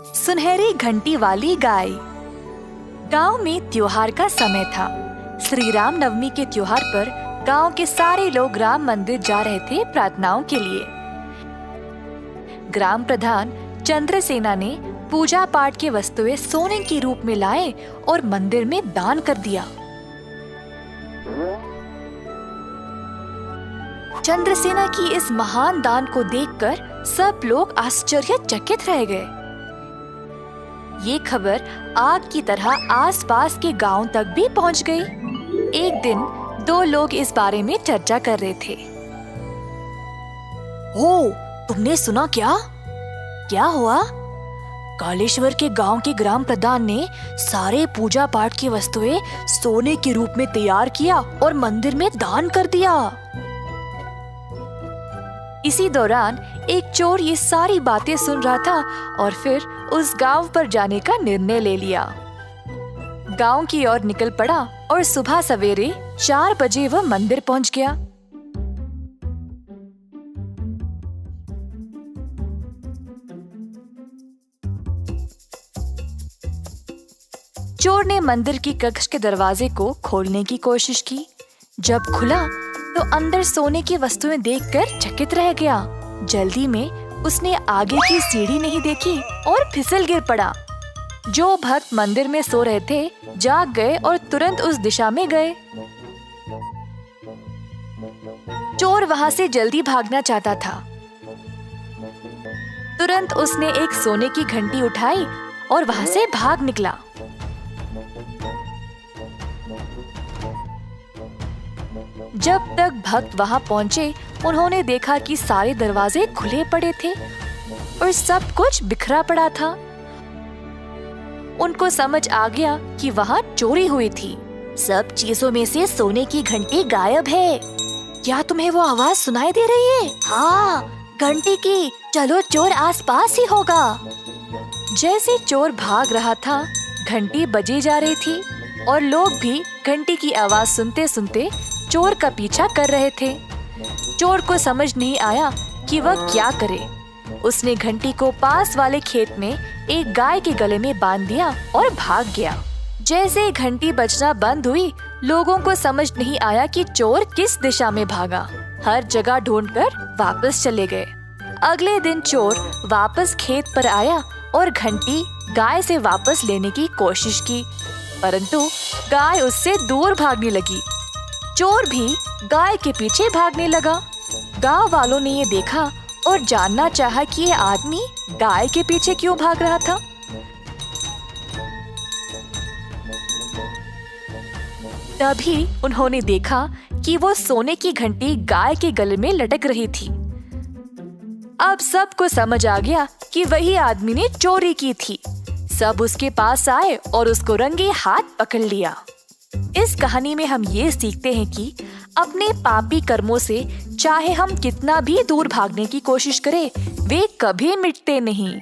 सुनहरी घंटी वाली गाय। गांव में त्योहार का समय था। श्री राम नवमी के त्योहार पर गांव के सारे लोग राम मंदिर जा रहे थे प्रार्थनाओं के लिए। ग्राम प्रधान चंद्रसेना ने पूजा पाठ की वस्तुएं सोने के रूप में लाए और मंदिर में दान कर दिया। चंद्रसेना की इस महान दान को देखकर सब लोग आश्चर्यचकित रह गए। ये खबर आग की तरह आसपास के गांव तक भी पहुंच गई। एक दिन दो लोग इस बारे में चर्चा कर रहे थे। ओ, तुमने सुना क्या? क्या हुआ? कालेश्वर के गांव के ग्राम प्रधान ने सारे पूजा पाठ की वस्तुएं सोने के रूप में तैयार किया और मंदिर में दान कर दिया। इसी दौरान एक चोर ये सारी बातें सुन रहा था और फिर उस गांव पर जाने का निर्णय ले लिया। गांव की ओर निकल पड़ा और सुबह सवेरे 4 बजे वह मंदिर पहुंच गया। चोर ने मंदिर की कक्ष के दरवाजे को खोलने की कोशिश की। जब खुला तो अंदर सोने की वस्तुएं देखकर चकित रह गया। जल्दी में उसने आगे की सीढ़ी नहीं देखी और फिसल गिर पड़ा। जो भक्त मंदिर में सो रहे थे जाग गए और तुरंत उस दिशा में गए। चोर वहां से जल्दी भागना चाहता था। तुरंत उसने एक सोने की घंटी उठाई और वहां से भाग निकला। जब तक भक्त वहां पहुंचे, उन्होंने देखा कि सारे दरवाजे खुले पड़े थे और सब कुछ बिखरा पड़ा था। उनको समझ आ गया कि वहां चोरी हुई थी। सब चीजों में से सोने की घंटी गायब है। क्या तुम्हें वो आवाज सुनाई दे रही है? हाँ, घंटी की। चलो, चोर आसपास ही होगा। जैसे चोर भाग रहा था, घंटी बजी जा रही थी और लोग भी घंटी की आवाज सुनते सुनते चोर का पीछा कर रहे थे। चोर को समझ नहीं आया कि वह क्या करे। उसने घंटी को पास वाले खेत में एक गाय के गले में बांध दिया और भाग गया। जैसे घंटी बजना बंद हुई, लोगों को समझ नहीं आया कि चोर किस दिशा में भागा। हर जगह ढूंढकर वापस चले गए। अगले दिन चोर वापस खेत पर आया और घंटी गाय से वापस लेने की कोशिश की, परंतु गाय उससे दूर भागने लगी। चोर भी गाय के पीछे भागने लगा। गांव वालों ने ये देखा और जानना चाहा कि ये आदमी गाय के पीछे क्यों भाग रहा था। तभी उन्होंने देखा कि वो सोने की घंटी गाय के गले में लटक रही थी। अब सबको समझ आ गया कि वही आदमी ने चोरी की थी। सब उसके पास आए और उसको रंगे हाथ पकड़ लिया। इस कहानी में हम ये सीखते हैं कि अपने पापी कर्मों से चाहे हम कितना भी दूर भागने की कोशिश करें, वे कभी मिटते नहीं।